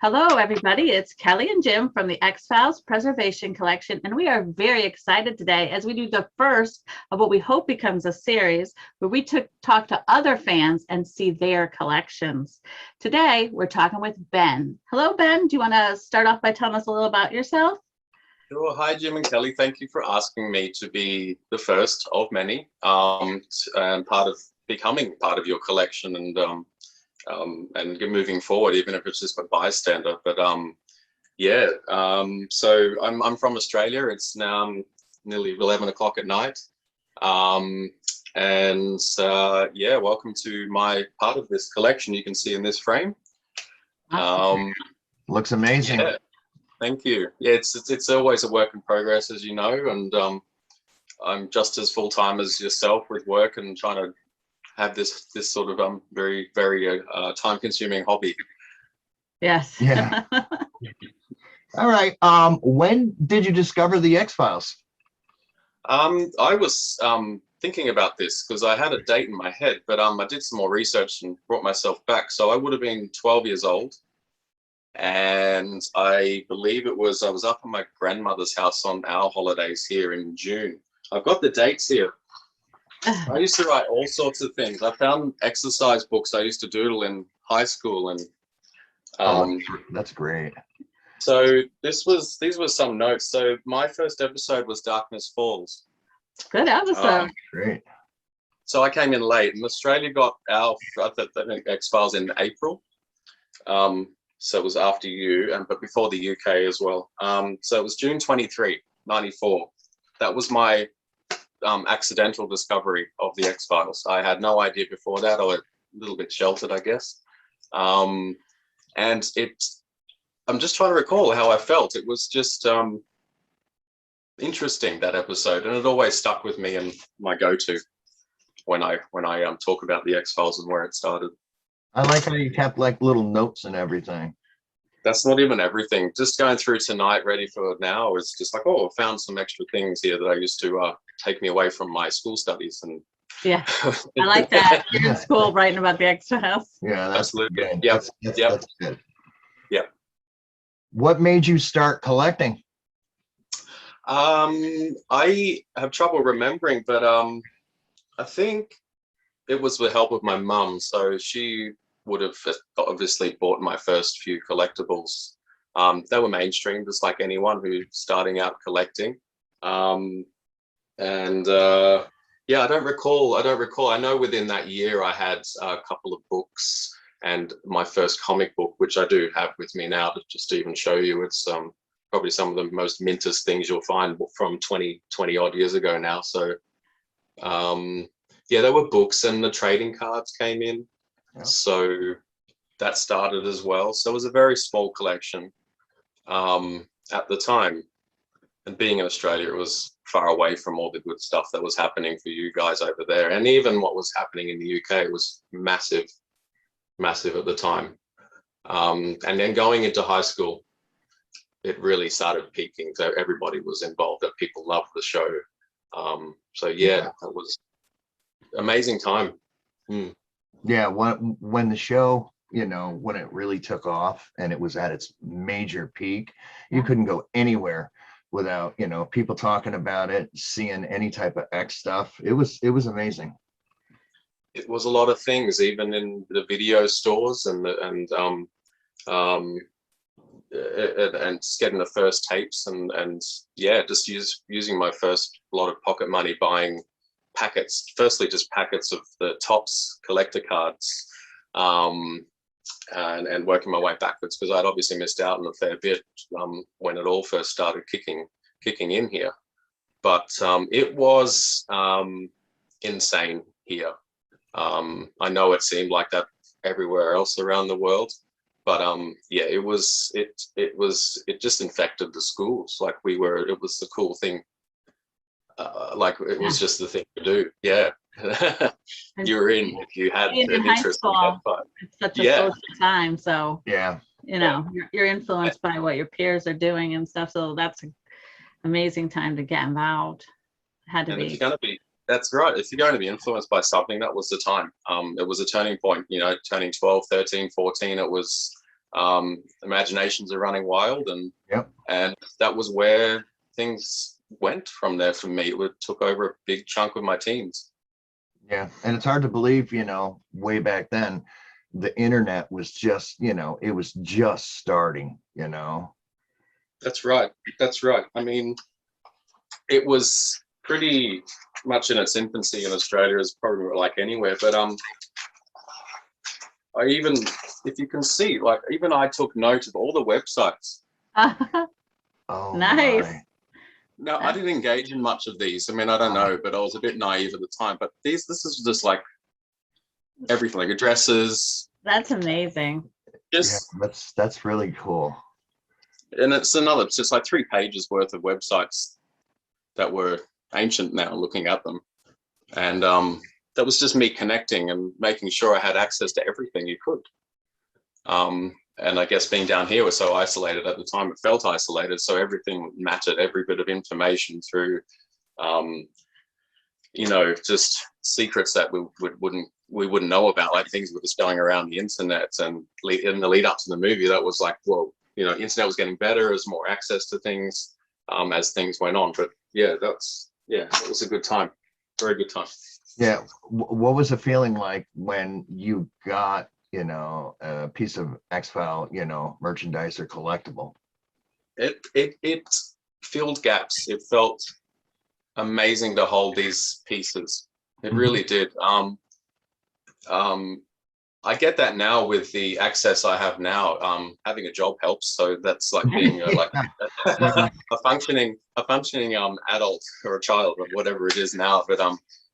Hello, everybody. It's Kelly and Jim from the X-Files Preservation Collection, and we are very excited today as we do the first of what we hope becomes a series where we talk to other fans and see their collections. Today, we're talking with Ben. Hello, Ben. Do you want to start off by telling us a little about yourself? Sure. Hi, Jim and Kelly. Thank you for asking me to be the first of many and becoming part of your collection and moving forward, even if it's just a bystander. But so I'm from Australia. It's now nearly 11 o'clock at night. Welcome to my part of this collection. You can see in this frame. Looks amazing. Yeah, thank you. Yeah, it's always a work in progress, as you know, and I'm just as full-time as yourself with work and trying to have this sort of very time-consuming hobby. Yes. Yeah. All right. When did you discover the X-Files? I was thinking about this because I had a date in my head, but I did some more research and brought myself back. So I would have been 12 years old, and I believe I was up at my grandmother's house on our holidays here in June. I've got the dates here. I used to write all sorts of things. I found exercise books I used to doodle in high school, and that's great. So these were some notes. So my first episode was Darkness Falls. Good episode. Great. So I came in late, and Australia got our X-Files in April. So it was after you, but before the UK as well. So it was June 23, 94. That was my accidental discovery of the X-Files. I had no idea before that. I was a little bit sheltered, I guess. I'm just trying to recall how I felt. It was just interesting, that episode, and it always stuck with me and my go-to when I talk about the X-Files and where it started. I like how you kept like little notes and everything. That's not even everything. Just going through tonight, ready for now, is just like, I found some extra things here that I used to take me away from my school studies. And yeah, I like that. You're in school writing about the X-Files. Yeah, that's absolutely good. Yep. That's good. Yeah. What made you start collecting? I have trouble remembering, but I think it was with help of my mum. So she would have obviously bought my first few collectibles. They were mainstream, just like anyone who's starting out collecting. I don't recall. I know within that year I had a couple of books and my first comic book, which I do have with me now to just even show you. It's probably some of the most mintest things you'll find from 20 odd years ago now. So there were books, and the trading cards came in. Yep. So that started as well. So it was a very small collection at the time. And being in Australia, it was far away from all the good stuff that was happening for you guys over there. And even what was happening in the UK was massive at the time. And then going into high school, it really started peaking. So everybody was involved, that people loved the show. That was amazing time. Yeah, when the show, when it really took off and it was at its major peak, you couldn't go anywhere without people talking about it, seeing any type of X stuff. It was amazing. It was a lot of things, even in the video stores and just getting the first tapes and just using my first lot of pocket money buying packets, firstly just packets of the Topps collector cards, and working my way backwards, because I'd obviously missed out on a fair bit when it all first started kicking in here. But it was insane here. I know it seemed like that everywhere else around the world, but it just infected the schools. Like it was the cool thing. It was just the thing to do. Yeah. You were in if you had an interest in that. It's such a social time. So yeah, you're influenced by what your peers are doing and stuff. So that's an amazing time to get involved. Had to be. If you're going to be, that's right. If you're going to be influenced by something, that was the time. It was a turning point, turning 12, 13, 14. It was Imaginations are running wild, and Yep. and that was where things went from there for me. It took over a big chunk of my teens. Yeah. And it's hard to believe, way back then, the internet was just, it was just starting. That's right. That's right. I mean, it was pretty much in its infancy in Australia, as probably like anywhere. But I even, if you can see, like even I took note of all the websites. Oh, Nice. my. No, I didn't engage in much of these. I mean, I don't know, but I was a bit naive at the time. But this is just like everything, like addresses, That's amazing. Yeah, just, that's really cool. and it's just like 3 pages worth of websites that were ancient now, looking at them. And that was just me connecting and making sure I had access to everything you could. And I guess being down here was so isolated at the time, it felt isolated. So everything mattered, every bit of information through, just secrets that we wouldn't know about, like things that were just going around the internet. And in the lead up to the movie, that was like, whoa, internet was getting better, as more access to things as things went on. But it was a good time, very good time. Yeah. What was the feeling like when you got, a piece of X-File, merchandise or collectible? It filled gaps. It felt amazing to hold these pieces. It really did. I get that now with the access I have now. Having a job helps, so that's like being a functioning adult or a child or whatever it is now. But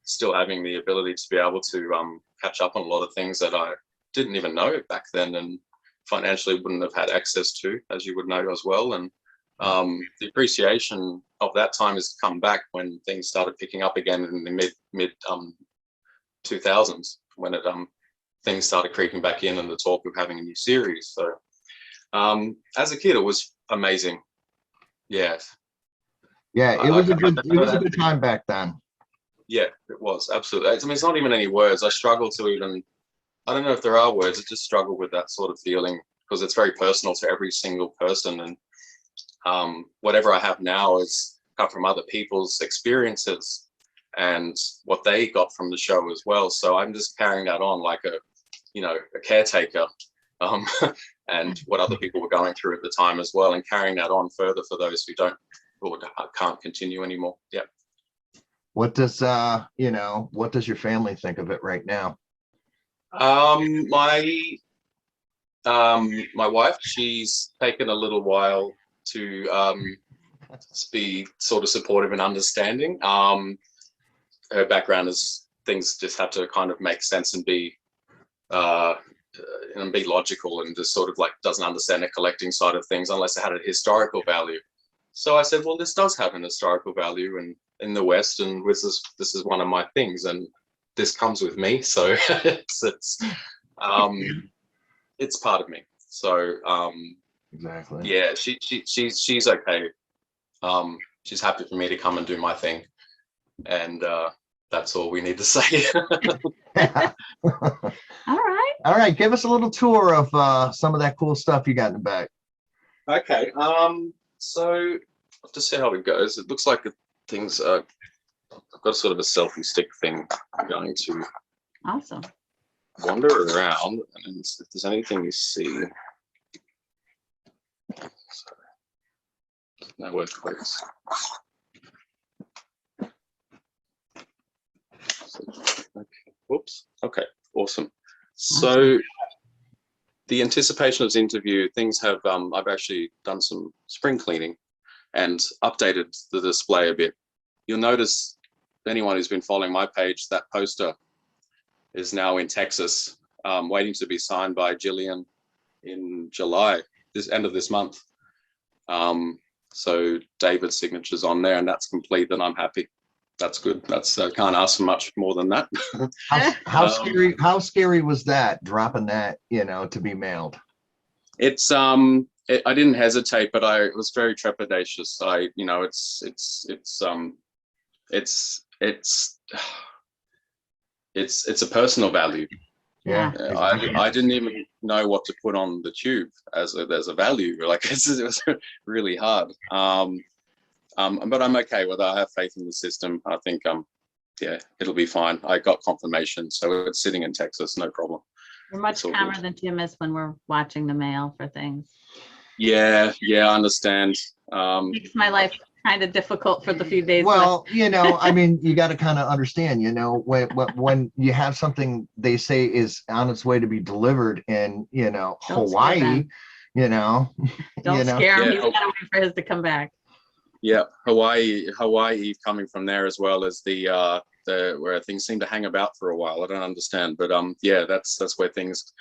still having the ability to be able to catch up on a lot of things that I didn't even know back then, and financially wouldn't have had access to, as you would know as well. And the appreciation of that time has come back when things started picking up again in the mid 2000s, when things started creeping back in and the talk of having a new series. So as a kid, it was amazing. Yeah. Yeah, it was a good time back then. Yeah, it was, absolutely. I mean, it's not even any words. I struggle to even, I don't know if there are words. I just struggle with that sort of feeling, because it's very personal to every single person. And whatever I have now is come from other people's experiences and what they got from the show as well. So I'm just carrying that on like a caretaker, and what other people were going through at the time as well, and carrying that on further for those who can't continue anymore. Yeah. What does your family think of it right now? My wife, she's taken a little while to be sort of supportive and understanding. Her background is, things just have to kind of make sense and be logical, and just sort of like doesn't understand the collecting side of things unless it had a historical value. So I said, well, this does have an historical value in the West, and this is one of my things, and this comes with me. So it's part of me. So Exactly. yeah, she's okay. She's happy for me to come and do my thing, and that's all we need to say. All right. Give us a little tour of some of that cool stuff you got in the back. Okay. So I'll just see how it goes. It looks like things are, I've got sort of a selfie stick thing I'm going to Awesome. wander around, and if there's anything you see. So, no word clicks. Okay. Whoops. Okay. Awesome. So the anticipation of this interview, things have, I've actually done some spring cleaning and updated the display a bit. You'll notice, anyone who's been following my page, that poster is now in Texas, waiting to be signed by Jillian in July, this end of this month. So David's signature's on there, and that's complete, and I'm happy. That's good. That's, I can't ask for much more than that. How scary was that, dropping that, to be mailed? It's I didn't hesitate, but I was very trepidatious. It's a personal value. Yeah, I didn't even know what to put on the tube as a value. Like it was really hard. But I'm okay with it. I have faith in the system. I think yeah, it'll be fine. I got confirmation, so it's sitting in Texas, no problem. We're much It's all calmer good. than Jim is when we're watching the mail for things. Yeah, I understand. Makes my life kind of difficult for the few days. well, you know, I mean, you got to kind of understand, you know, when you have something they say is on its way to be delivered in, you know, Don't scare Hawaii, them. you know, Don't you know, scare him. Yeah, He's got to wait for his to come back. yeah, Hawaii coming from there as well as the where things seem to hang about for a while. I don't understand, but yeah, that's where things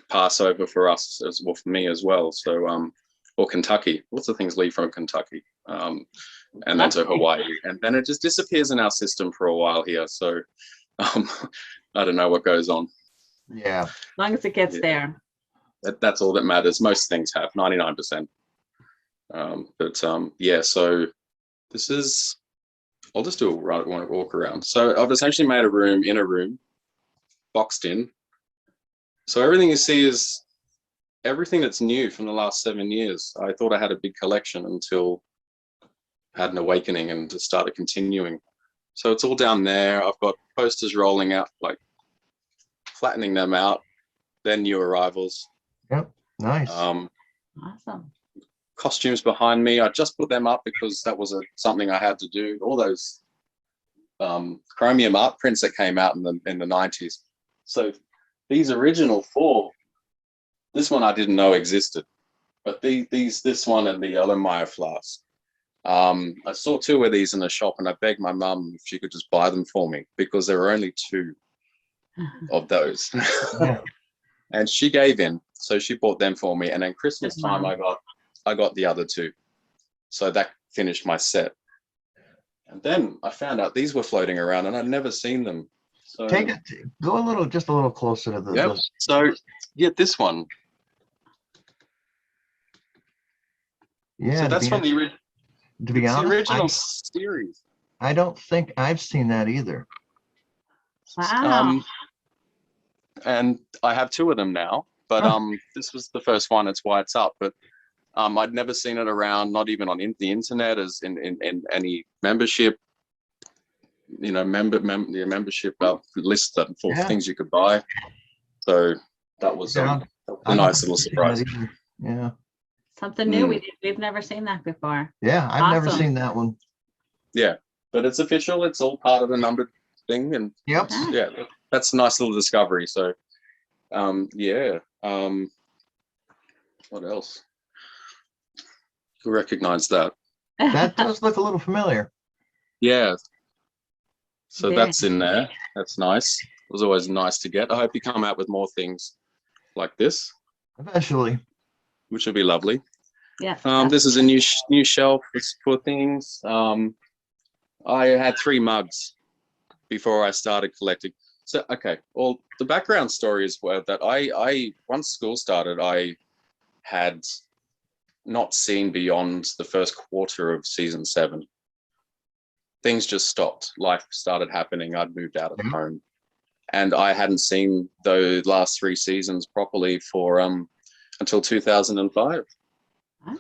pass over for us as well, for me as well. So or Kentucky. Lots of things leave from Kentucky. And then to Hawaii. And then it just disappears in our system for a while here. So I don't know what goes on. yeah. As long as it gets there. That's all that matters. Most things have 99%. Yeah, so this is, I'll just do a walk around. So I've essentially made a room in a room, boxed in. So everything you see is everything that's new from the last 7 years. I thought I had a big collection until I had an awakening and just started continuing. So it's all down there. I've got posters rolling out, like flattening them out, then new arrivals. Yep. Nice. Awesome. Costumes behind me. I just put them up because that was something I had to do. All those chromium art prints that came out in the 90s. So these original 4, this one I didn't know existed, but this one and the Erlenmeyer flask. I saw 2 of these in the shop and I begged my mum if she could just buy them for me because there were only 2 of those. Yeah. And she gave in, so she bought them for me. And then Christmas time, I got the other 2, so that finished my set. And then I found out these were floating around, and I'd never seen them. So Go just a little closer to the. Yep. So yeah, this one. Yeah. So that's from the original. To be honest, the original series. I don't think I've seen that either. Wow. And I have 2 of them now, but this was the first one. It's why it's up. But I'd never seen it around, not even on the internet, as in any membership, you know, membership list for things you could buy. So that was a nice little surprise. Yeah. Something new. We've never seen that before. Yeah, I've never seen that one. Yeah, but it's official. It's all part of the numbered thing, and yep. Yeah, that's a nice little discovery. So, yeah. What else? Who recognized that? That does look a little familiar. Yeah. So that's in there. That's nice. It was always nice to get. I hope you come out with more things like this. Eventually. Which would be lovely. Yeah. This is a new shelf for things. I had 3 mugs before I started collecting. So, okay. Well, the background story is that I once school started, I had not seen beyond the first quarter of season 7. Things just stopped. Life started happening. I'd moved out of home, and I hadn't seen the last 3 seasons properly for until 2005. Huh?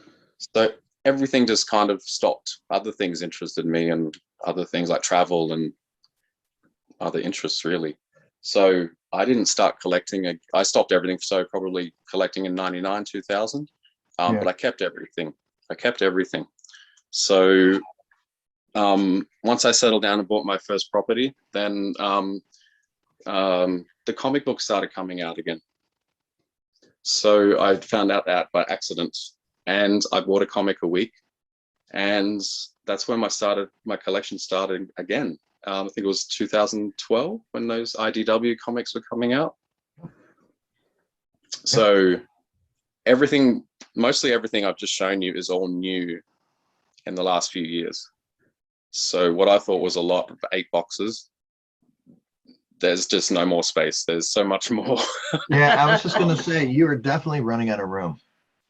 So everything just kind of stopped. Other things interested me, and other things like travel and other interests, really. So I didn't start collecting. I stopped everything. So probably collecting in 99, 2000. But I kept everything. So once I settled down and bought my first property, then the comic books started coming out again. So I found out that by accident, and I bought a comic a week, and that's when my collection started again. I think it was 2012 when those IDW comics were coming out. So mostly everything I've just shown you is all new in the last few years. So what I thought was a lot of 8 boxes, there's just no more space. There's so much more. Yeah, I was just going to say, you are definitely running out of room.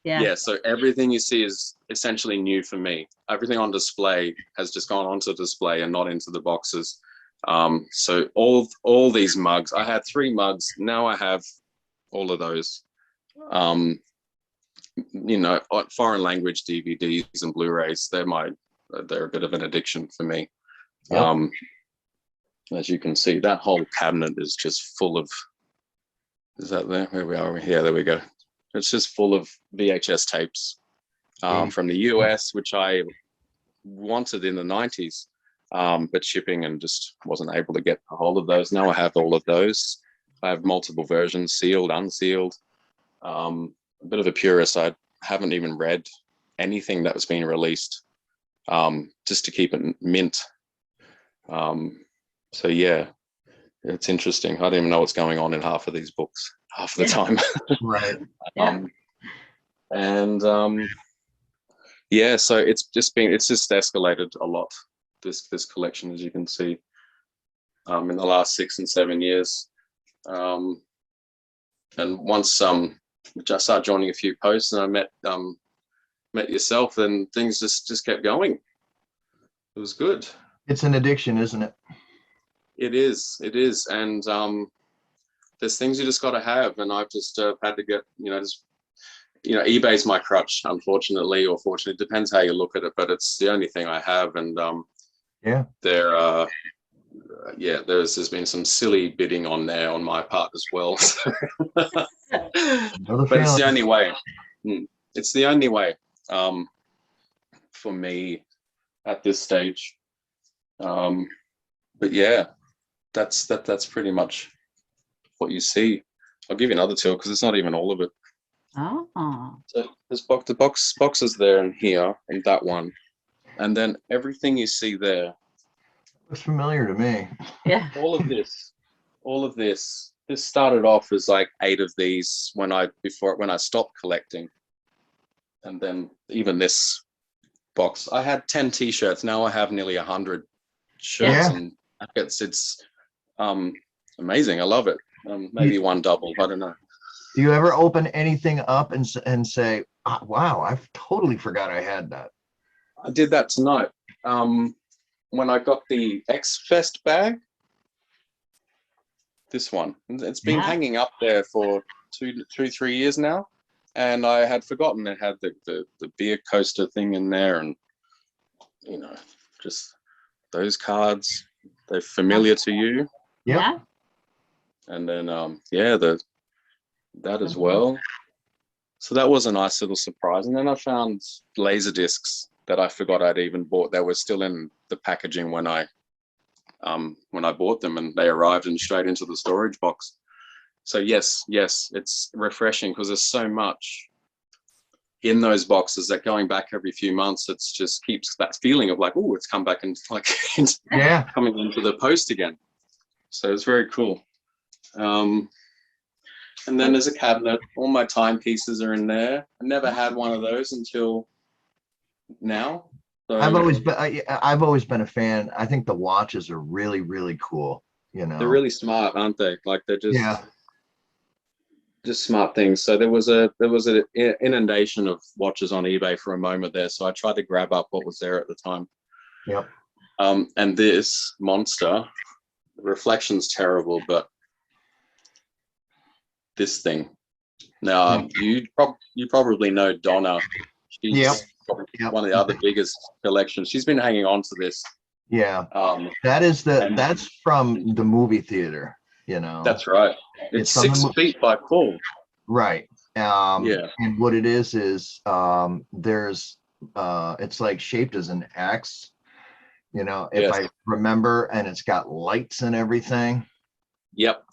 Yeah. So everything you see is essentially new for me. Everything on display has just gone onto display and not into the boxes. So all these mugs, I had 3 mugs. Now I have all of those. You know, foreign language DVDs and Blu-rays. They're a bit of an addiction for me. Yep. As you can see, that whole cabinet is just full of. Is that there? Where we are? Yeah, there we go. It's just full of VHS tapes from the US, which I wanted in the 90s, but shipping and just wasn't able to get a hold of those. Now I have all of those. I have multiple versions, sealed, unsealed. A bit of a purist. I haven't even read anything that was being released, just to keep it mint. So yeah, it's interesting. I don't even know what's going on in half of these books half of the time. Right. Yeah, so it's just escalated a lot, this collection, as you can see, in the last 6 and 7 years. And once I started joining a few posts and I met yourself, and things just kept going. It was good. It's an addiction, isn't it? It is. And there's things you just got to have, and I've just had to get, eBay's my crutch, unfortunately, or fortunately, it depends how you look at it, but it's the only thing I have. And there's been some silly bidding on there on my part as well. But it's the only way. It's the only way for me at this stage. But yeah, that's pretty much what you see. I'll give you another tour because it's not even all of it. Oh. So there's boxes there and here and that one, and then everything you see there. Looks familiar to me. Yeah. All of this. This started off as like 8 of these when I stopped collecting, and then even this box. I had 10 T-shirts. Now I have nearly 100 shirts and jackets. It's amazing. I love it. Maybe one double. I don't know. Do you ever open anything up and say, oh, wow, I totally forgot I had that? I did that tonight. When I got the X-Fest bag, this one. It's been hanging up there for 3 years now, and I had forgotten it had the beer coaster thing in there, and just those cards. They're familiar to you. Yeah. And then that as well. So that was a nice little surprise. And then I found laser discs that I forgot I'd even bought. They were still in the packaging when I bought them, and they arrived straight into the storage box. So yes, it's refreshing because there's so much in those boxes that going back every few months, it's just keeps that feeling of like, oh, it's come back and like coming into the post again. So it's very cool. And then there's a cabinet. All my timepieces are in there. I never had one of those until now. So, I've always been a fan. I think the watches are really, really cool. They're really smart, aren't they? Like they're just smart things. So there was an inundation of watches on eBay for a moment there. So I tried to grab up what was there at the time. Yep. And this monster, the reflection's terrible, but this thing. Now you probably know Donna. She's one of the other biggest collections. She's been hanging on to this. Yeah. That's from the movie theater. That's right. It's 6 feet by 4. Right. And what it is there's it's like shaped as an X. If I remember, and it's got lights and everything. Yep.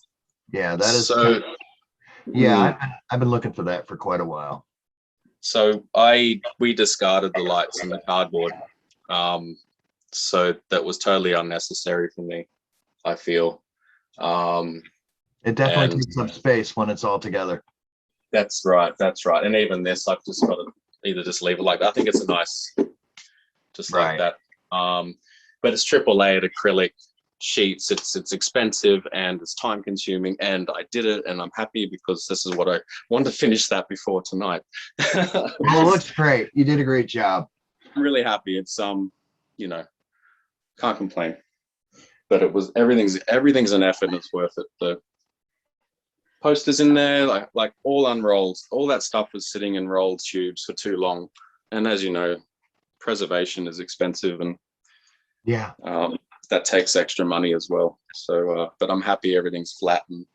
Yeah, that is so. I've been looking for that for quite a while. So we discarded the lights and the cardboard. So that was totally unnecessary for me, I feel. It definitely takes up space when it's all together. That's right. And even this, I've just got to either just leave it like that. I think it's a nice, just like that. But it's triple layered acrylic sheets. It's expensive and it's time consuming, and I did it, and I'm happy because this is what I wanted to finish that before tonight. Well, it looks great. You did a great job. I'm really happy. It's can't complain. but it was everything's an effort and it's worth it. The posters in there, like all unrolled, all that stuff was sitting in rolled tubes for too long. And as you know, preservation is expensive, and Yeah. that takes extra money as well. So, but I'm happy everything's flat and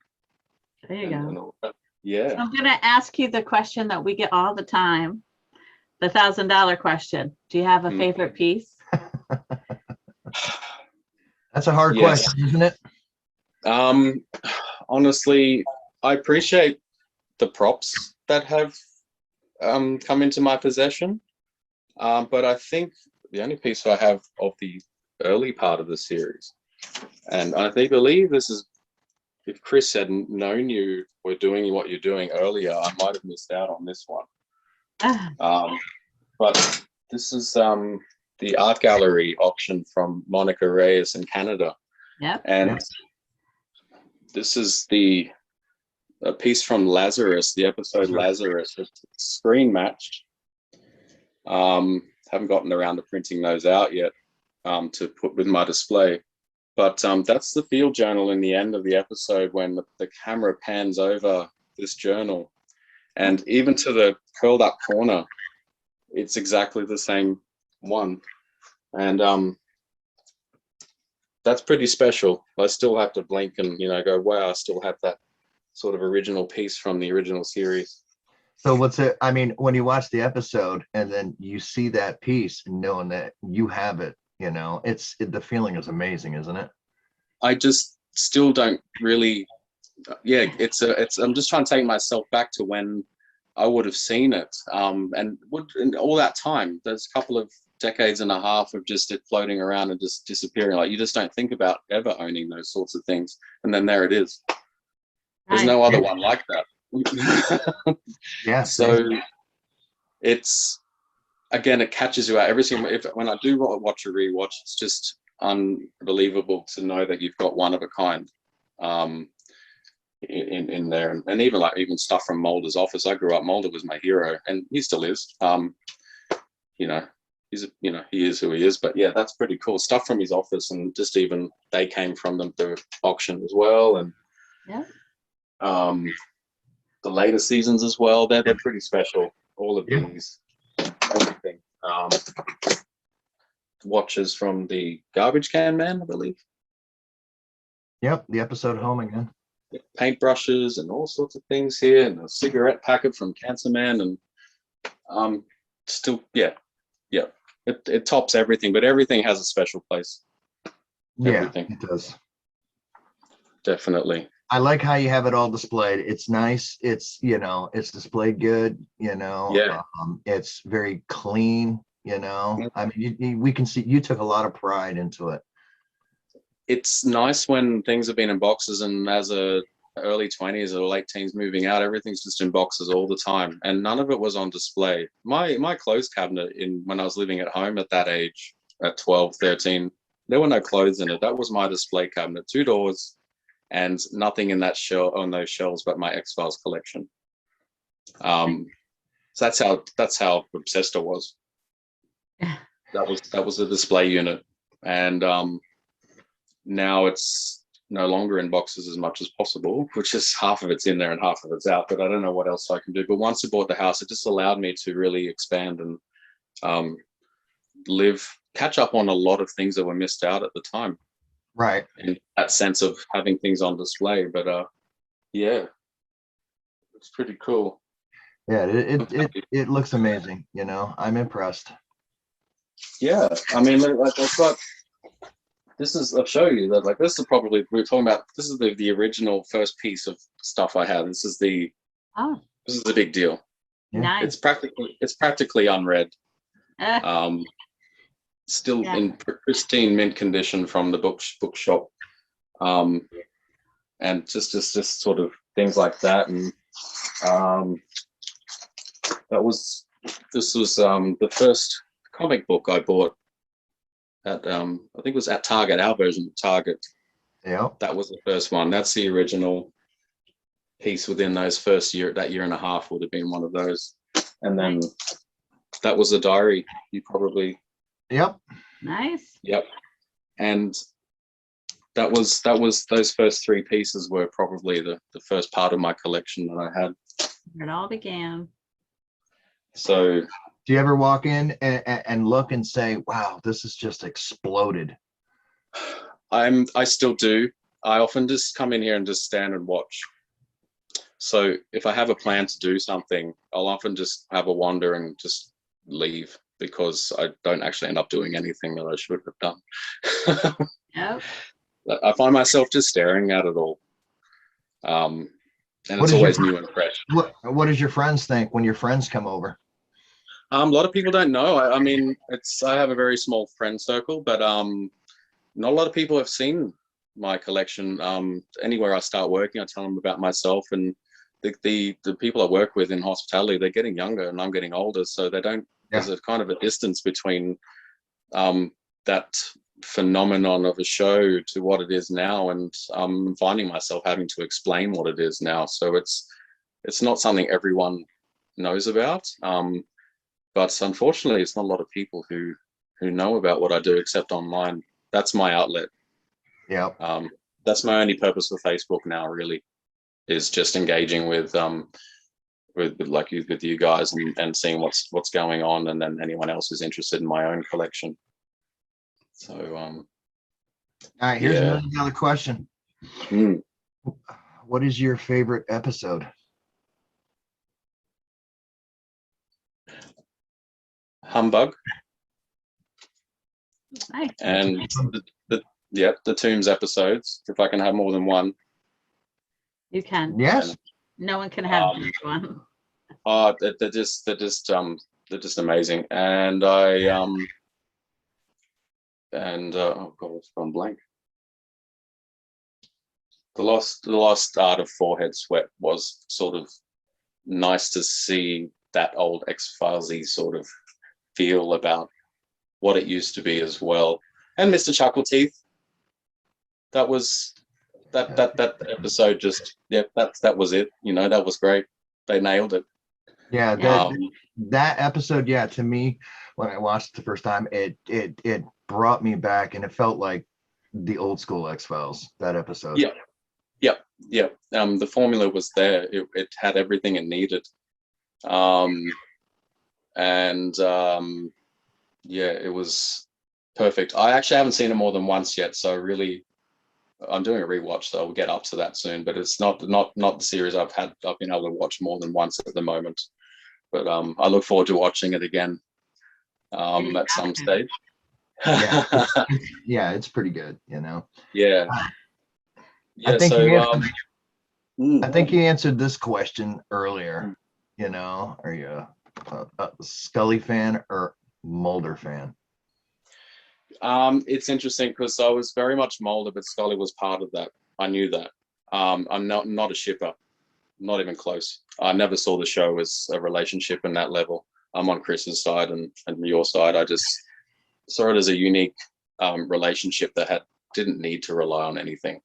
There you and go. all that. Yeah. I'm going to ask you the question that we get all the time, the $1,000 question. Do you have a favorite piece? That's a hard Yes. question, isn't it? Honestly, I appreciate the props that have come into my possession. But I think the only piece I have of the early part of the series, and I believe this is, if Chris had known you were doing what you're doing earlier, I might have missed out on this one. But this is the art gallery auction from Monica Reyes in Canada. Yep. And this is a piece from Lazarus, the episode Lazarus. It's screen matched. Haven't gotten around to printing those out yet to put with my display. But that's the field journal in the end of the episode when the camera pans over this journal. And even to the curled up corner, it's exactly the same one. And that's pretty special. I still have to blink and, go, wow, I still have that sort of original piece from the original series. So what's it? I mean, when you watch the episode and then you see that piece and knowing that you have it, the feeling is amazing, isn't it? I just still don't really. Yeah, I'm just trying to take myself back to when I would have seen it, and all that time. There's a couple of decades and a half of just it floating around and just disappearing. Like you just don't think about ever owning those sorts of things, and then there it is. There's no other one like that. Yeah. So it's, again, it catches you out every single. When I do watch a rewatch, it's just unbelievable to know that you've got one of a kind in there, and even stuff from Mulder's office. I grew up. Mulder was my hero, and he still is. He is who he is. But yeah, that's pretty cool stuff from his office, and just even they came from the auction as well, and the later seasons as well. They're pretty special. All of these, everything. Watches from the Garbage Can Man, I believe. Yep, the episode Home Again. Paintbrushes and all sorts of things here, and a cigarette packet from Cancer Man, and still, it tops everything. But everything has a special place. Everything. Yeah, it does. Definitely. I like how you have it all displayed. It's nice. It's it's displayed good. It's very clean. I mean, we can see you took a lot of pride into it. It's nice when things have been in boxes, and as a early 20s or late teens moving out, everything's just in boxes all the time, and none of it was on display. My clothes cabinet when I was living at home at that age, at 12, 13, there were no clothes in it. That was my display cabinet, 2 doors, and nothing in that on those shelves but my X-Files collection. So that's how obsessed I was. That was the display unit, and now it's no longer in boxes as much as possible, which is half of it's in there and half of it's out. But I don't know what else I can do. But once I bought the house, it just allowed me to really expand and catch up on a lot of things that were missed out at the time. Right. In that sense of having things on display. But yeah, it's pretty cool. Yeah, it looks amazing. I'm impressed. Yeah, I mean, I've got. I'll show you that. This is probably we were talking about. This is the original first piece of stuff I have. This is the big deal. Nice. It's practically unread. Still in pristine mint condition from the bookshop, and just sort of things like that. And this was the first comic book I bought at I think it was at Target, our version of Target. Yeah, that was the first one. That's the original piece within that year and a half would have been one of those. And then that was a diary. You probably. Yep. Nice. Yep. And those first three pieces were probably the first part of my collection that I had. It all began. So Do you ever walk in and look and say, wow, this has just exploded? I still do. I often just come in here and just stand and watch. So if I have a plan to do something, I'll often just have a wander and just leave, because I don't actually end up doing anything that I should have done. Yep. I find myself just staring at it all. And it's always new and fresh. What does your friends think when your friends come over? A lot of people don't know. I mean, I have a very small friend circle, but not a lot of people have seen my collection. Anywhere I start working, I tell them about myself, and the people I work with in hospitality, they're getting younger and I'm getting older, so they don't. Yeah. There's a kind of a distance between that phenomenon of a show to what it is now, and I'm finding myself having to explain what it is now. So it's not something everyone knows about. But unfortunately, it's not a lot of people who know about what I do except online. That's my outlet. Yeah. That's my only purpose for Facebook now, really, is just engaging with you guys and seeing what's going on, and then anyone else who's interested in my own collection. So all right, here's another question. What is your favorite episode? Humbug. Nice. And the Tombs episodes, if I can have more than one. You can. Yes. No one can have just one. Oh, they're just amazing. And oh god, it's gone blank. The lost art of forehead sweat was sort of nice to see, that old X-Filesy sort of feel about what it used to be as well. And Mr. Chuckleteeth, that was that episode. Just that was it. That was great. They nailed it. Yeah, that episode. Yeah, to me, when I watched it the first time, it brought me back, and it felt like the old school X-Files. That episode. Yeah. The formula was there. It had everything it needed. It was perfect. I actually haven't seen it more than once yet, so really, I'm doing a rewatch, so I'll get up to that soon. But it's not the series I've been able to watch more than once at the moment. But I look forward to watching it again at some stage. Yeah, it's pretty good, Yeah. I think I think you answered this question earlier. Are you a Scully fan or Mulder fan? It's interesting because I was very much Mulder, but Scully was part of that. I knew that. I'm not a shipper, not even close. I never saw the show as a relationship in that level. I'm on Chris's side and your side. I just saw it as a unique relationship that didn't need to rely on anything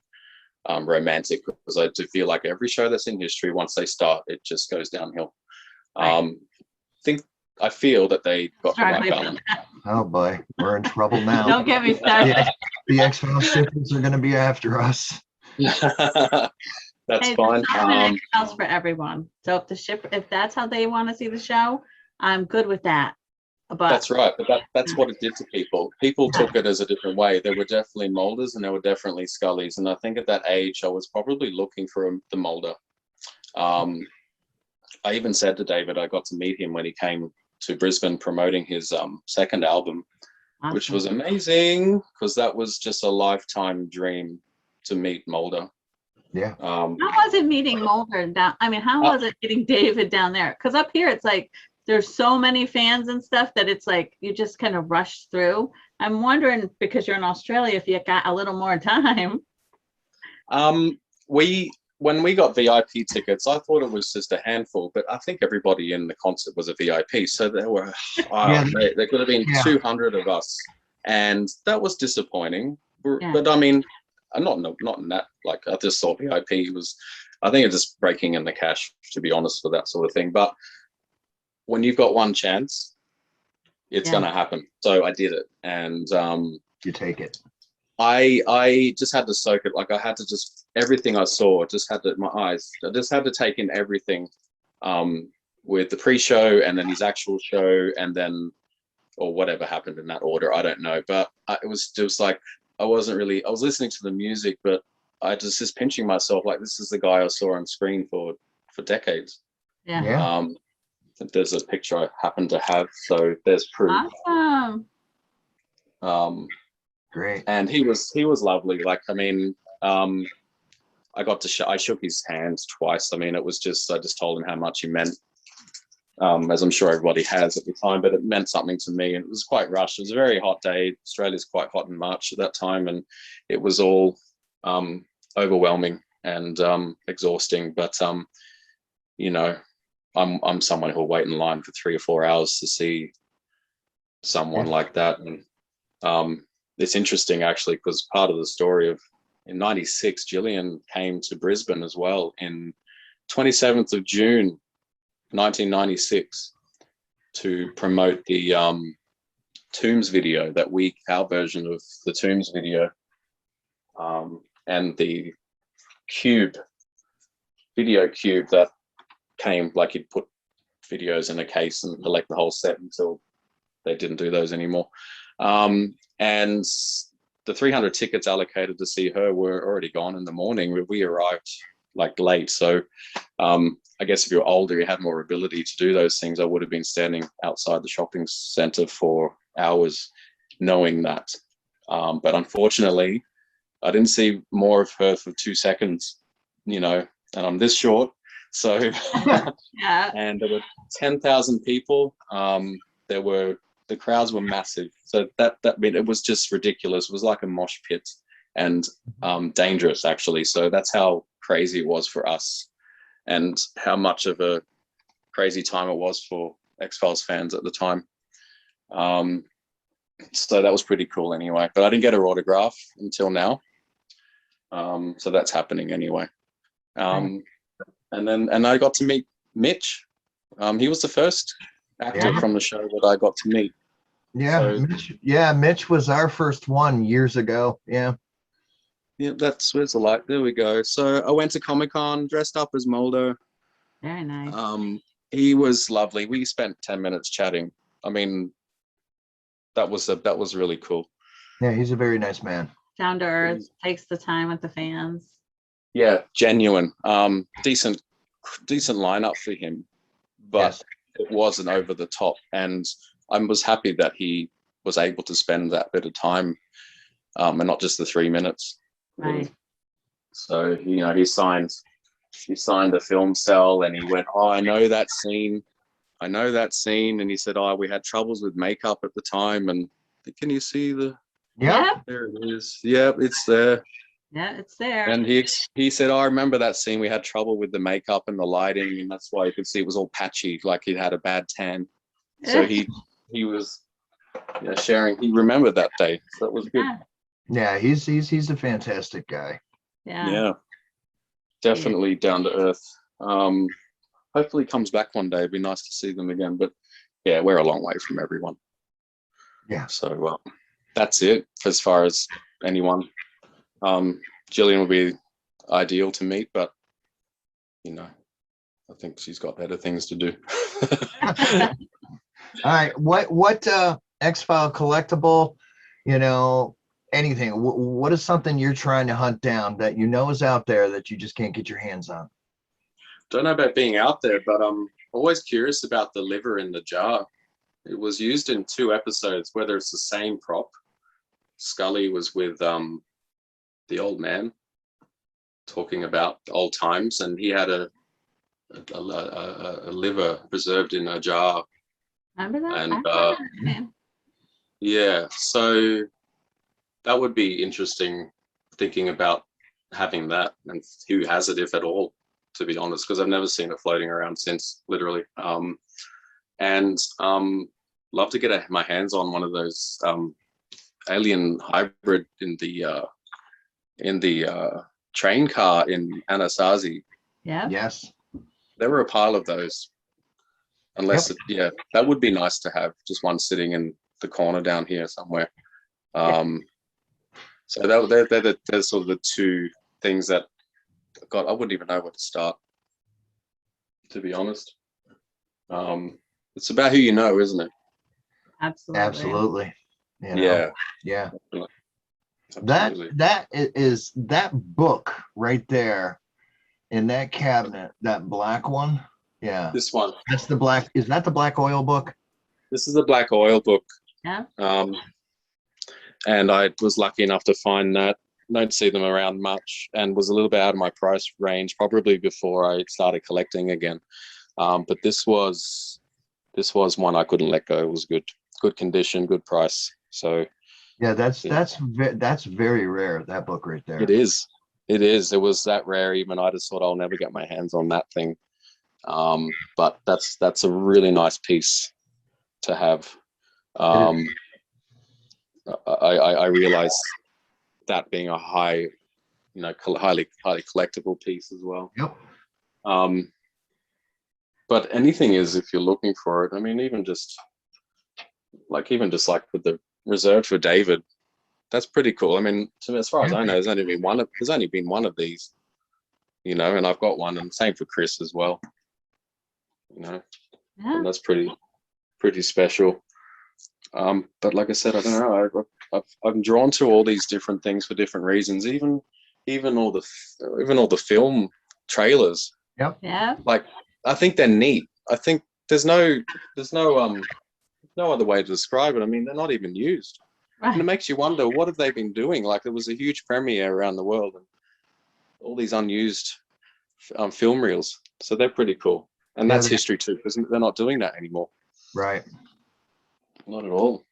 romantic, because I do feel like every show that's in history, once they start, it just goes downhill. I feel that they got the right balance. Oh boy, we're in trouble now. Don't get me started. The X-Files shippers are going to be after us. That's fine. X-Files for everyone. So if that's how they want to see the show, I'm good with that. But that's right. But that's what it did to people. People took it as a different way. There were definitely Mulders and there were definitely Scullys. And I think at that age, I was probably looking for the Mulder. I even said to David, I got to meet him when he came to Brisbane promoting his second album, awesome. Which was amazing because that was just a lifetime dream to meet Mulder. Yeah. How was it meeting Mulder down? I mean, how was it meeting David down there? Because up here, it's like there's so many fans and stuff that it's like you just kind of rush through. I'm wondering, because you're in Australia, if you got a little more time. When we got VIP tickets, I thought it was just a handful, but I think everybody in the concert was a VIP. So there were, there could have been 200 of us, and that was disappointing. Yeah. But I mean, not in that. Like I just thought VIP was, I think it's just breaking in the cash, to be honest, for that sort of thing. But when you've got one chance, it's going to happen. So I did it, and you take it. I just had to soak it. Like I had to just everything I saw. Just had to my eyes. I just had to take in everything, with the pre-show and then his actual show, and then or whatever happened in that order. I don't know, but it was just like I wasn't really. I was listening to the music, but I just pinching myself like this is the guy I saw on screen for decades. Yeah. Yeah. There's a picture I happen to have, so there's proof. Awesome. Great. And he was lovely. Like I mean, I got to I shook his hands twice. I mean, it was just I just told him how much he meant, as I'm sure everybody has at the time, but it meant something to me. And it was quite rushed. It was a very hot day. Australia's quite hot in March at that time, and it was all overwhelming and exhausting. But you know, I'm someone who'll wait in line for 3 or 4 hours to see someone like that. And it's interesting actually, because part of the story of in '96, Gillian came to Brisbane as well in 27th of June, 1996, to promote the Tombs video, that our version of the Tombs video, and the video cube that came, like he'd put videos in a case and collect the whole set until they didn't do those anymore. And the 300 tickets allocated to see her were already gone in the morning. We arrived like late. So I guess if you're older, you had more ability to do those things. I would have been standing outside the shopping center for hours knowing that. But unfortunately, I didn't see more of her for 2 seconds, and I'm this short. So, Yeah. And there were 10,000 people. The crowds were massive. So that meant it was just ridiculous. It was like a mosh pit, and dangerous actually. So that's how crazy it was for us, and how much of a crazy time it was for X-Files fans at the time. So that was pretty cool anyway. But I didn't get her autograph until now. So that's happening anyway. And I got to meet Mitch. He was the first actor from the show that I got to meet. Yeah, so, Mitch was our first one years ago. Yeah, that's where's the light. There we go. So I went to Comic-Con dressed up as Mulder. Very nice. He was lovely. We spent 10 minutes chatting. I mean, that was really cool. Yeah, he's a very nice man. Down to earth, takes the time with the fans. Yeah, genuine. Decent lineup for him, but it wasn't over the top. And I was happy that he was able to spend that bit of time, and not just the 3 minutes. Right. So he signed the film cell, and he went, "Oh, I know that scene," and he said, "Oh, we had troubles with makeup at the time." And can you see the? Yeah. There it is. Yeah, it's there. Yeah, it's there. And he said, "Oh, I remember that scene. We had trouble with the makeup and the lighting, and that's why you could see it was all patchy, like he'd had a bad tan." So he was sharing. He remembered that day, so that was good. Yeah, he's a fantastic guy. Yeah, definitely down to earth. Hopefully comes back one day. It'd be nice to see them again, but yeah, we're a long way from everyone. Yeah. So that's it as far as anyone. Gillian would be ideal to meet, but I think she's got better things to do. All right, what X-File collectible, anything, what is something you're trying to hunt down that is out there that you just can't get your hands on? Don't know about being out there, but I'm always curious about the liver in the jar. It was used in 2 episodes, whether it's the same prop. Scully was with the old man talking about old times, and he had a liver preserved in a jar. Remember that? And yeah, so that would be interesting, thinking about having that, and who has it, if at all, to be honest, because I've never seen it floating around since, literally. And love to get my hands on one of those alien hybrid in the train car in Anasazi. Yeah. Yes. There were a pile of those. Unless that would be nice to have, just one sitting in the corner down here somewhere. So they're sort of the two things that, God, I wouldn't even know where to start, to be honest. It's about who you know, isn't it? Absolutely. Absolutely. You know? Yeah. Yeah. Absolutely. That is that book right there in that cabinet, that black one. Yeah. This one. That's the black. Is that the black oil book? This is the black oil book. Yeah. And I was lucky enough to find that. Don't see them around much, and was a little bit out of my price range, probably before I started collecting again. But this was one I couldn't let go. It was good condition, good price. So yeah, that's very rare. That book right there. It is. It was that rare. Even I just thought I'll never get my hands on that thing. But that's a really nice piece to have. I realized that being a highly collectible piece as well. Yep. But anything is, if you're looking for it. I mean, even just like with the reserved for David, that's pretty cool. I mean, as far as I know, there's only been one of these, and I've got one, and same for Chris as well. Yeah. And that's pretty special. But like I said, I don't know. I'm drawn to all these different things for different reasons. Even all the film trailers. Yep. Yeah. Like, I think they're neat. I think there's no other way to describe it. I mean, they're not even used. Right. And it makes you wonder, what have they been doing? Like, there was a huge premiere around the world, and all these unused film reels. So they're pretty cool. And that's history too, because they're not doing that anymore. Right. Not at all.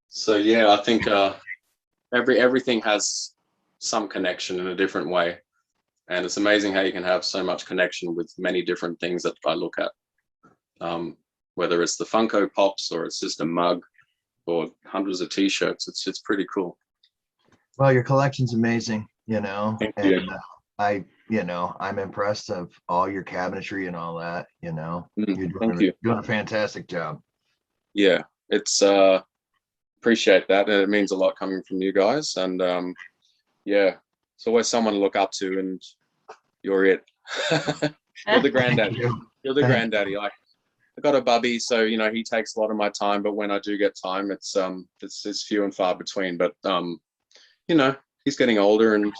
So yeah, I think everything has some connection in a different way. And it's amazing how you can have so much connection with many different things that I look at. Whether it's the Funko Pops or it's just a mug or hundreds of T-shirts, it's pretty cool. Well, your collection's amazing, Thank and you. I'm impressed of all your cabinetry and all that, You're doing a fantastic job. Yeah, it's appreciate that, and it means a lot coming from you guys. And yeah, it's always someone to look up to, and you're it. You're the granddaddy. You're the granddaddy. Like, I got a bubby, so he takes a lot of my time, but when I do get time, it's few and far between. But he's getting older, and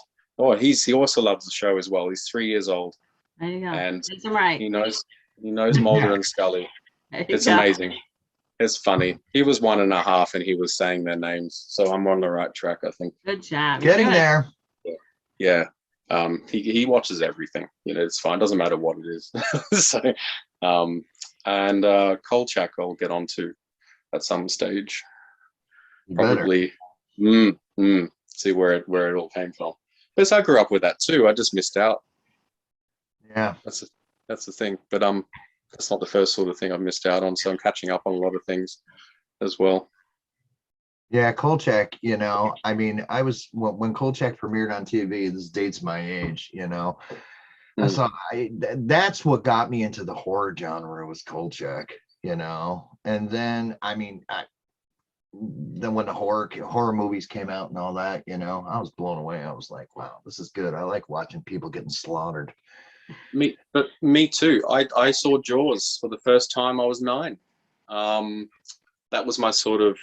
he also loves the show as well. He's 3 years old. There you go. And That's right. he knows Mulder and Scully. It's amazing. It's funny. He was 1.5 and he was saying their names, so I'm on the right track, I think. Good job. Getting there. Yeah. He watches everything. It's fine. Doesn't matter what it is. So, and Kolchak I'll get onto at some stage. Probably. See where it all came from. But I grew up with that too. I just missed out. Yeah. That's the thing. But that's not the first sort of thing I've missed out on. So I'm catching up on a lot of things as well. Yeah, Kolchak, I mean, when Kolchak premiered on TV, this dates my age, that's what got me into the horror genre was Kolchak, and then, I mean, then when the horror movies came out and all that, I was blown away. I was like, wow, this is good. I like watching people getting slaughtered. Me too. I saw Jaws for the first time. I was 9. That was my sort of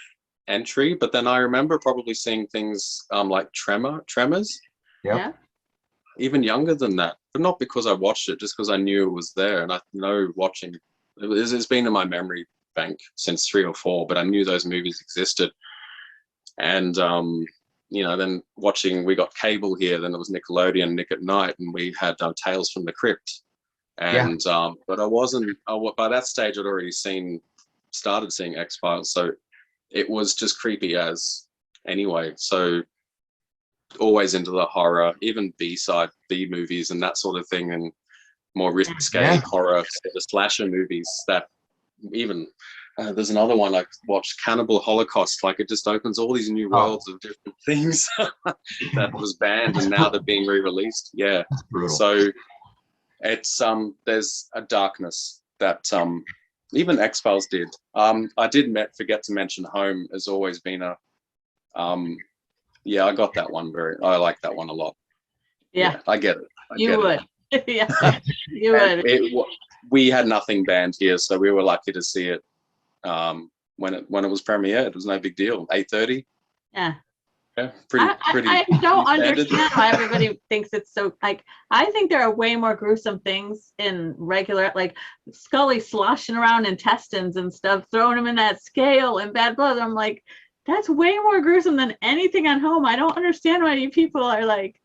entry, but then I remember probably seeing things like Tremors. Yeah. Even younger than that, but not because I watched it, just because I knew it was there, and I know watching it's been in my memory bank since 3 or 4, but I knew those movies existed. And then watching, we got cable here, then it was Nickelodeon, Nick at Night, and we had Tales from the Crypt. And but by that stage I'd already started seeing X-Files, so it was just creepy as anyway. So always into the horror, even B movies and that sort of thing, and more risque horror, the slasher movies. That even there's another one I watched, Cannibal Holocaust. Like, it just opens all these new worlds of different things that was banned and now they're being re-released. Yeah. So it's there's a darkness that even X-Files did. I did forget to mention Home has always been a Yeah, I got that one I like that one a lot. Yeah, I get it. you would. Yeah, you would. We had nothing banned here, so we were lucky to see it when it was premiered. It was no big deal. 8:30. Yeah. Yeah, pretty. I don't understand why everybody thinks it's so, like, I think there are way more gruesome things in regular, like Scully sloshing around intestines and stuff, throwing them in that scale and bad blood. I'm like, that's way more gruesome than anything on home. I don't understand why you people are like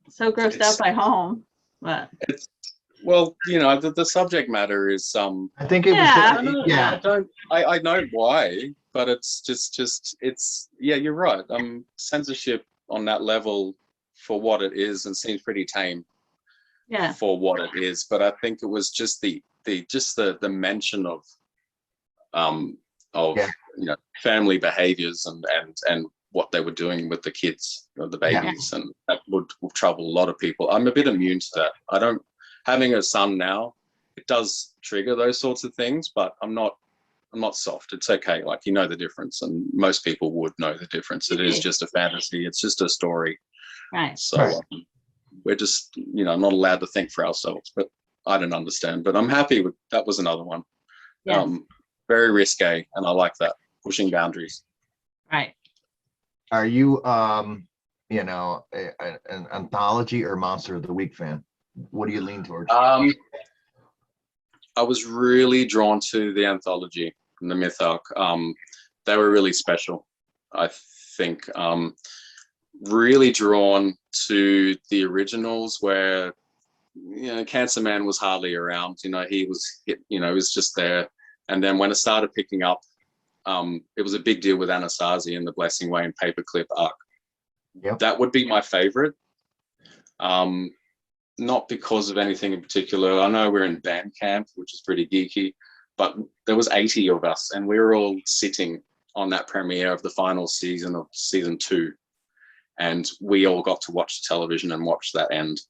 so grossed out by home. But well, the subject matter is I think it was I know why, but it's just yeah, you're right. Censorship on that level for what it is and seems pretty tame. Yeah. For what it is, but I think it was just the mention of family behaviors and what they were doing with the kids, the babies, and that would trouble a lot of people. I'm a bit immune to that. Having a son now, it does trigger those sorts of things, but I'm not soft. It's okay. Like, the difference, and most people would know the difference. It is just a fantasy. It's just a story. Right. So we're just, not allowed to think for ourselves, but I don't understand, but I'm happy with, that was another one. Yes. Very risque, and I like that, pushing boundaries. Right. Are you, an anthology or Monster of the Week fan? What do you lean towards? I was really drawn to the anthology and the myth arc. They were really special, I think. Really drawn to the originals where, Cancer Man was hardly around. He was just there. And then when it started picking up, it was a big deal with Anasazi and the Blessing Way and Paperclip arc. Yep. That would be my favorite. Not because of anything in particular. I know we're in band camp, which is pretty geeky, but there was 80 of us, and we were all sitting on that premiere of the final season of season 2, and we all got to watch the television and watch that end.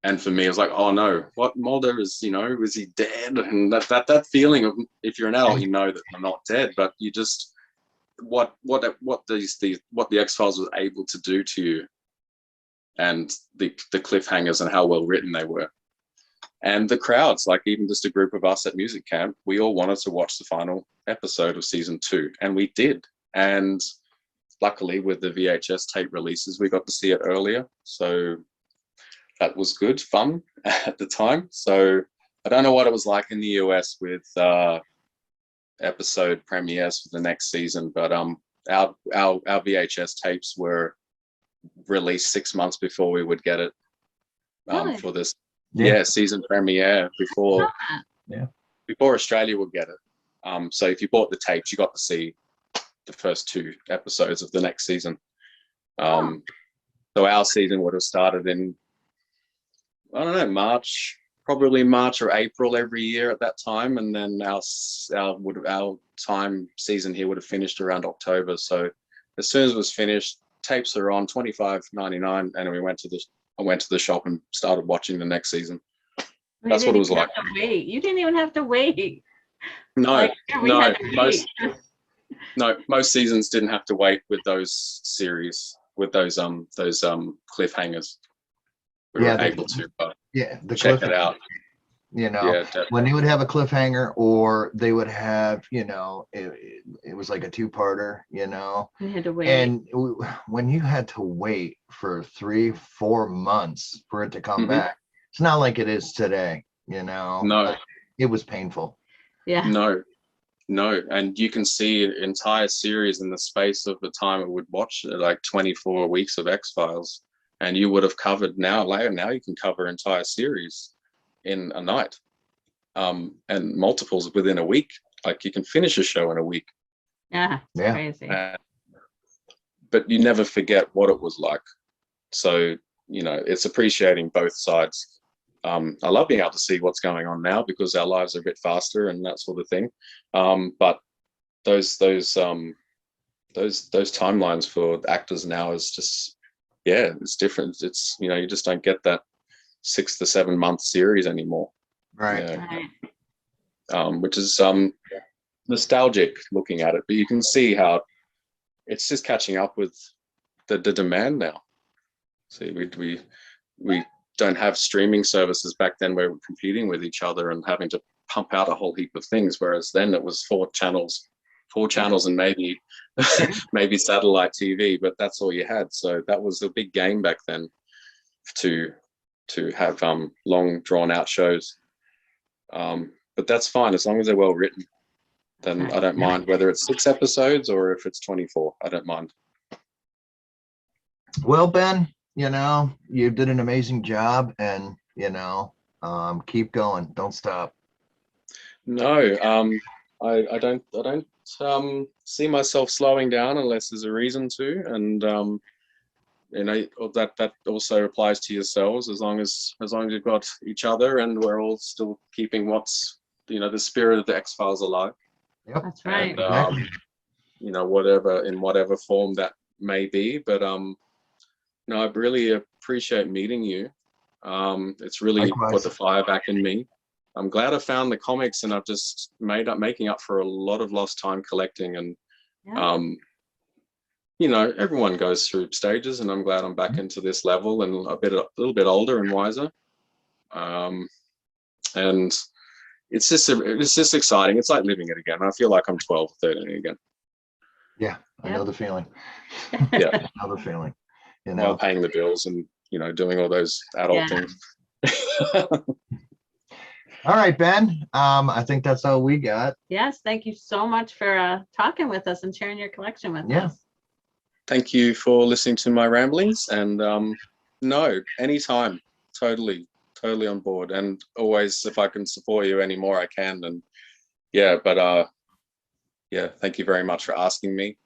And for me, it was like, oh no, what Mulder is, is he dead? And that feeling of, if you're an adult, that they're not dead, but you just what the X-Files was able to do to you, and the cliffhangers and how well written they were. And the crowds, like even just a group of us at music camp, we all wanted to watch the final episode of season 2, and we did. And luckily with the VHS tape releases, we got to see it earlier. So that was good fun at the time. So I don't know what it was like in the US with episode premieres for the next season, but our VHS tapes were released 6 months before we would get it for this season premiere before Australia would get it. So if you bought the tapes, you got to see the first 2 episodes of the next season. So our season would have started in, I don't know, probably March or April every year at that time, and then our time season here would have finished around October. So as soon as it was finished, tapes are on, $25.99, and I went to the shop and started watching the next season. That's what it was like. You didn't even have to wait. No, most seasons didn't have to wait with those series, with those cliffhangers. We were able to check it out. When they would have a cliffhanger, or they would have, it was like a 2-parter, You had to wait. and when you had to wait for 3-4 months for it to come back, it's not like it is today. No, it was painful. Yeah. No, and you can see an entire series in the space of the time it would watch, like 24 weeks of X-Files, and you would have covered now you can cover entire series in a night, and multiples within a week. Like, you can finish a show in a week. Yeah. Crazy. But you never forget what it was like. So, it's appreciating both sides. I love being able to see what's going on now because our lives are a bit faster and that sort of thing. But those timelines for actors now is just, it's different. It's, you just don't get that 6 to 7 month series anymore. Right. Which is nostalgic looking at it, but you can see how it's just catching up with the demand now. See, we don't have streaming services back then where we're competing with each other and having to pump out a whole heap of things, whereas then it was four channels and maybe maybe satellite TV, but that's all you had. So that was a big game back then to have long drawn out shows. But that's fine as long as they're well written. Then I don't mind whether it's 6 episodes or if it's 24. I don't mind. Well, Ben, you know, you did an amazing job, and you know, keep going. Don't stop. No, I don't see myself slowing down unless there's a reason to, and you know, that also applies to yourselves. As long as you've got each other and we're all still keeping what's, you know, the spirit of the X-Files alive. Yep, That's right. And, exactly. you know, in whatever form that may be, but no, I really appreciate meeting you. It's really Likewise. put the fire back in me. I'm glad I found the comics, and I've just making up for a lot of lost time collecting. And Yeah. you know, everyone goes through stages, and I'm glad I'm back into this level and a little bit older and wiser. And it's just exciting. It's like living it again. I feel like I'm 12 or 13 again. Yeah, I know the feeling. Yeah, I know the feeling. You know. while paying the bills and, you know, doing all those adult things. All right, Ben. I think that's all we got. Yes, thank you so much for talking with us and sharing your collection with us. Thank you for listening to my ramblings, and no, anytime, totally on board, and always, if I can support you any more, I can. And yeah, but yeah, thank you very much for asking me.